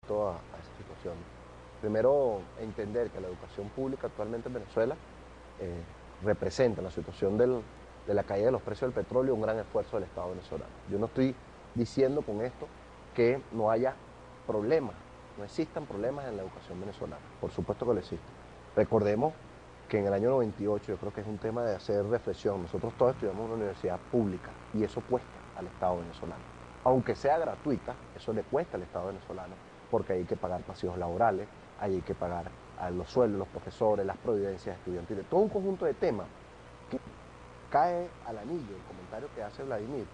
a esa situación. Primero, entender que la educación pública actualmente en Venezuela eh, representa en la situación de la caída de los precios del petróleo un gran esfuerzo del Estado venezolano. Yo no estoy diciendo con esto que no haya problemas, no existan problemas en la educación venezolana. Por supuesto que lo existen. Recordemos que en el año 98, yo creo que es un tema de hacer reflexión, nosotros todos estudiamos en una universidad pública y eso cuesta al Estado venezolano. Aunque sea gratuita, eso le cuesta al Estado venezolano porque hay que pagar pasivos laborales, hay que pagar a los sueldos, los profesores, las providencias estudiantiles, todo un conjunto de temas que cae al anillo el comentario que hace Vladimir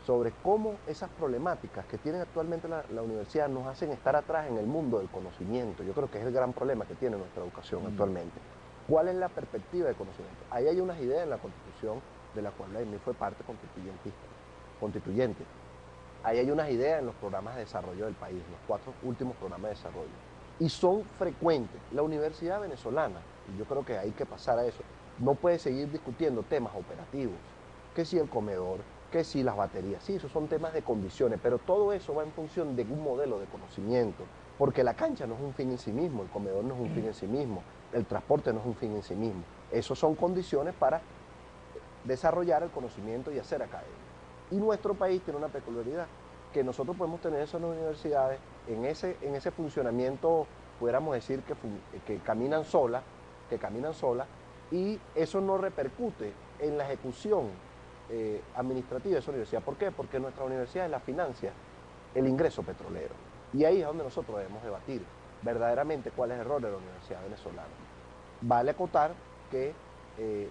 sobre cómo esas problemáticas que tiene actualmente la universidad nos hacen estar atrás en el mundo del conocimiento. Yo creo que es el gran problema que tiene nuestra educación actualmente. ¿Cuál es la perspectiva de conocimiento? Ahí hay unas ideas en la Constitución de la cual Vladimir fue parte constituyente. Ahí hay unas ideas en los programas de desarrollo del país, los 4 últimos programas de desarrollo. Y son frecuentes. La universidad venezolana, y yo creo que hay que pasar a eso, no puede seguir discutiendo temas operativos, que si el comedor, que si las baterías, sí, esos son temas de condiciones, pero todo eso va en función de un modelo de conocimiento, porque la cancha no es un fin en sí mismo, el comedor no es un fin en sí mismo, el transporte no es un fin en sí mismo. Esos son condiciones para desarrollar el conocimiento y hacer academia. Y nuestro país tiene una peculiaridad, que nosotros podemos tener esas universidades en ese funcionamiento, pudiéramos decir que caminan solas, y eso no repercute en la ejecución administrativa de esa universidad. ¿Por qué? Porque nuestra universidad la financia el ingreso petrolero. Y ahí es donde nosotros debemos debatir verdaderamente cuál es el rol de la universidad venezolana. Vale acotar que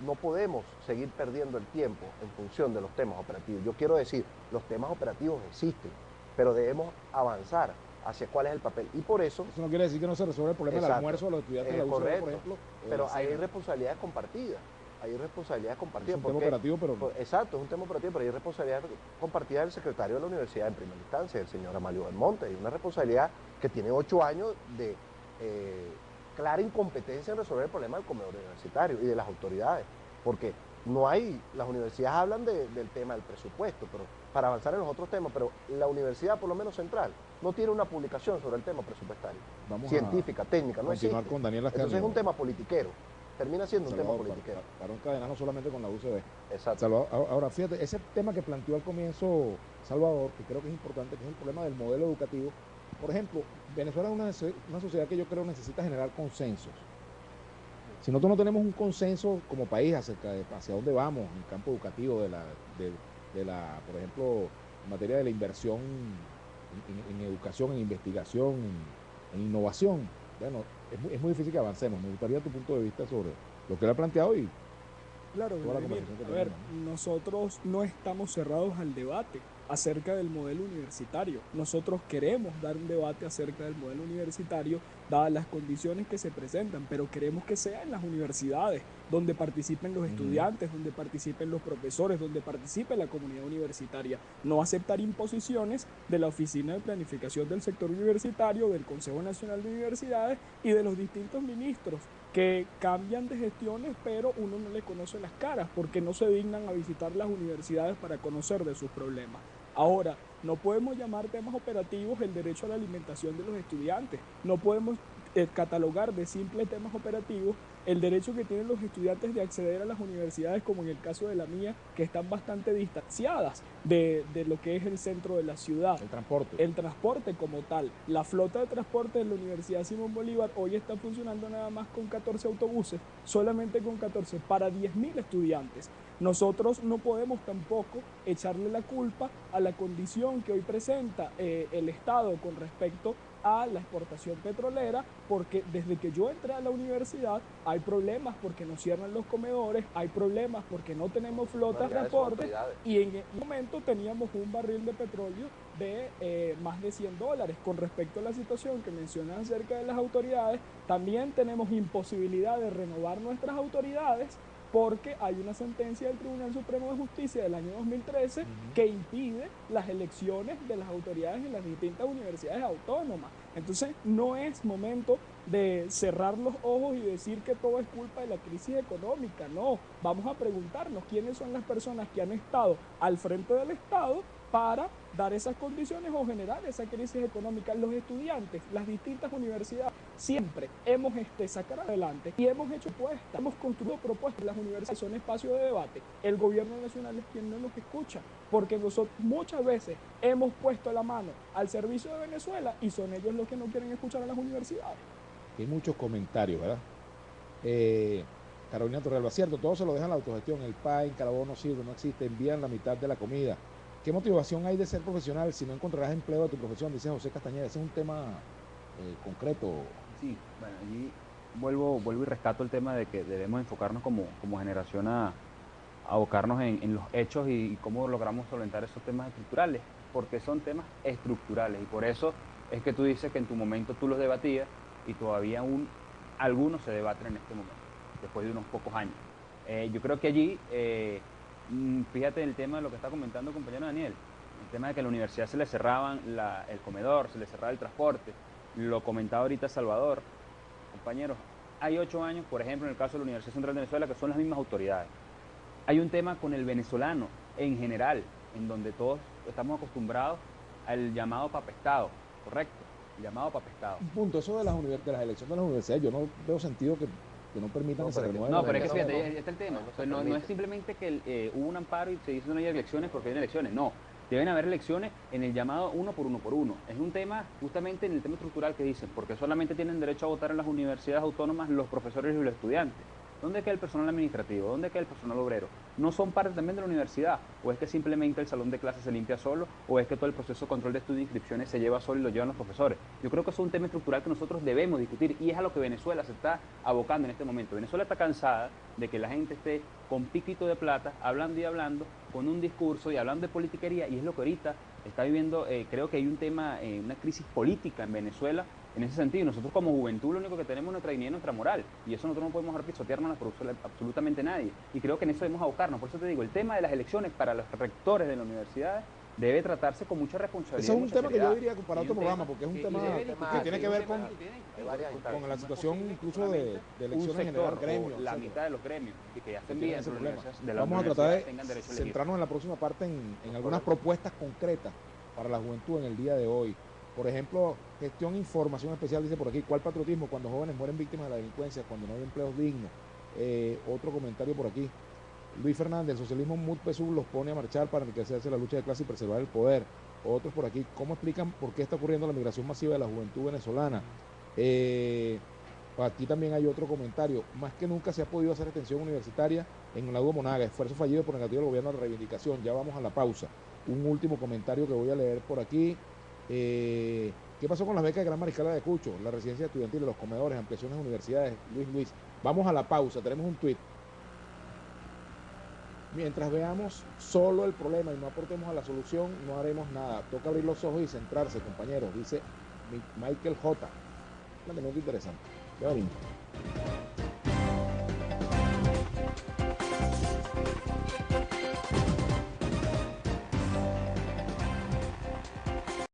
no podemos seguir perdiendo el tiempo en función de los temas operativos. Yo quiero decir, los temas operativos existen, pero debemos avanzar hacia cuál es el papel. Y por eso... Eso no quiere decir que no se resuelve el problema del almuerzo de los estudiantes de la UCB, correcto, por ejemplo. pero hay responsabilidades compartidas. Hay responsabilidades compartidas. Es un tema operativo, pero... Exacto, es un tema operativo, pero hay responsabilidad compartida del secretario de la universidad en primera instancia, el señor Amalio Belmonte. Hay una responsabilidad que tiene 8 años de clara incompetencia en resolver el problema del comedor universitario y de las autoridades, porque no hay, las universidades hablan del tema del presupuesto, pero para avanzar en los otros temas, pero la universidad, por lo menos central, no tiene una publicación sobre el tema presupuestario, científica, técnica, no existe. Con Daniel Ascanio. Entonces es un tema politiquero, termina siendo Salvador, un tema politiquero. Para un cadenazo solamente con la UCB. Exacto. Salvador, ahora, fíjate, ese tema que planteó al comienzo Salvador, que creo que es importante, que es el problema del modelo educativo. Por ejemplo, Venezuela es una sociedad que yo creo necesita generar consensos. Si nosotros no tenemos un consenso como país acerca de hacia dónde vamos en el campo educativo, por ejemplo, en materia de la inversión en educación, en investigación, en innovación, bueno, es muy difícil que avancemos. Me gustaría tu punto de vista sobre lo que él ha planteado y claro, toda la conversación que a ver, tenemos. nosotros no estamos cerrados al debate acerca del modelo universitario. Nosotros queremos dar un debate acerca del modelo universitario, dadas las condiciones que se presentan, pero queremos que sea en las universidades, donde participen los estudiantes, donde participen los profesores, donde participe la comunidad universitaria. No aceptar imposiciones de la Oficina de Planificación del Sector Universitario, del Consejo Nacional de Universidades y de los distintos ministros que cambian de gestiones, pero uno no le conoce las caras porque no se dignan a visitar las universidades para conocer de sus problemas. Ahora, no podemos llamar temas operativos el derecho a la alimentación de los estudiantes, no podemos catalogar de simples temas operativos el derecho que tienen los estudiantes de acceder a las universidades, como en el caso de la mía, que están bastante distanciadas de lo que es el centro de la ciudad. El transporte como tal. La flota de transporte de la Universidad Simón Bolívar hoy está funcionando nada más con 14 autobuses, solamente con 14 para 10.000 estudiantes. Nosotros no podemos tampoco echarle la culpa a la condición que hoy presenta el Estado con respecto a la exportación petrolera, porque desde que yo entré a la universidad hay problemas porque nos cierran los comedores, hay problemas porque no tenemos flotas de transporte, y en ese momento teníamos un barril de petróleo de más de $100. Con respecto a la situación que mencionan acerca de las autoridades, también tenemos imposibilidad de renovar nuestras autoridades porque hay una sentencia del Tribunal Supremo de Justicia del año 2013 que impide las elecciones de las autoridades en las distintas universidades autónomas. Entonces, no es momento de cerrar los ojos y decir que todo es culpa de la crisis económica. No, vamos a preguntarnos quiénes son las personas que han estado al frente del Estado para dar esas condiciones o generar esa crisis económica. Los estudiantes, las distintas universidades, siempre hemos sacado adelante y hemos hecho propuestas, hemos construido propuestas. Las universidades son espacios de debate. El gobierno nacional es quien no nos escucha, porque nosotros muchas veces hemos puesto la mano al servicio de Venezuela y son ellos los que no quieren escuchar a las universidades. Hay muchos comentarios, ¿verdad? Carolina Torrealba, cierto, todo se lo dejan a la autogestión. El PAE en Carabobo no sirve, no existe, envían la mitad de la comida. ¿Qué motivación hay de ser profesional si no encontrarás empleo de tu profesión? Dice José Castañeda. Ese es un tema concreto. Sí, bueno, allí vuelvo y rescato el tema de que debemos enfocarnos como generación a abocarnos en los hechos y cómo logramos solventar esos temas estructurales, porque son temas estructurales y por eso es que tú dices que en tu momento tú los debatías y todavía aún algunos se debaten en este momento, después de unos pocos años. Yo creo que allí, fíjate en el tema de lo que está comentando el compañero Daniel, el tema de que a la universidad se le cerraban el comedor, se le cerraba el transporte, lo comentaba ahorita Salvador. Compañeros, hay 8 años, por ejemplo, en el caso de la Universidad Central de Venezuela, que son las mismas autoridades. Hay un tema con el venezolano en general, en donde todos estamos acostumbrados al llamado papestado, ¿correcto? El llamado papestado. Un punto, eso de las elecciones de las universidades, yo no veo sentido que no permitan que se renueven. No, pero es que fíjate, ahí está el tema. No es simplemente que hubo un amparo y se dice no hay elecciones porque hay elecciones, no. Deben haber elecciones en el llamado uno por uno. Es un tema, justamente en el tema estructural que dicen, porque solamente tienen derecho a votar en las universidades autónomas los profesores y los estudiantes. ¿Dónde queda el personal administrativo? ¿Dónde queda el personal obrero? ¿No son parte también de la universidad? ¿O es que simplemente el salón de clases se limpia solo? ¿O es que todo el proceso de control de estudio e inscripciones se lleva solo y lo llevan los profesores? Yo creo que eso es un tema estructural que nosotros debemos discutir y es a lo que Venezuela se está abocando en este momento. Venezuela está cansada de que la gente esté con piquito de plata, hablando y hablando, con un discurso y hablando de politiquería, y es lo que ahorita está viviendo. Creo que hay un tema, una crisis política en Venezuela en ese sentido. Nosotros como juventud lo único que tenemos es nuestra dignidad y nuestra moral, y eso nosotros no podemos dejar pisotearnos por absolutamente nadie, y creo que en eso debemos abocarnos. Por eso te digo, el tema de las elecciones para los rectores de las universidades debe tratarse con mucha responsabilidad. Ese es un tema que yo diría para otro programa, porque es un tema que tiene que ver con la situación incluso de elecciones en general, gremios. La mitad de los gremios que hacen bien ese problema. Vamos a tratar de centrarnos en la próxima parte en algunas propuestas concretas para la juventud en el día de hoy. Por ejemplo, gestión e información especial, dice por aquí, ¿cuál patriotismo cuando jóvenes mueren víctimas de la delincuencia, cuando no hay empleos dignos? Otro comentario por aquí. Luis Fernández, el socialismo MUD-PSUV los pone a marchar para enriquecerse la lucha de clase y preservar el poder. Otros por aquí, ¿cómo explican por qué está ocurriendo la migración masiva de la juventud venezolana? Aquí también hay otro comentario. Más que nunca se ha podido hacer extensión universitaria en la UDO Monaga, esfuerzo fallido por negativo del gobierno de reivindicación. Ya vamos a la pausa. Un último comentario que voy a leer por aquí. ¿Qué pasó con las becas de Gran Mariscal de Cucho, la residencia estudiantil, los comedores, ampliaciones de universidades? Luis, vamos a la pausa, tenemos un tuit. Mientras veamos solo el problema y no aportemos a la solución, no haremos nada. Toca abrir los ojos y centrarse, compañeros, dice Michael J. Un elemento interesante. Ya venimos.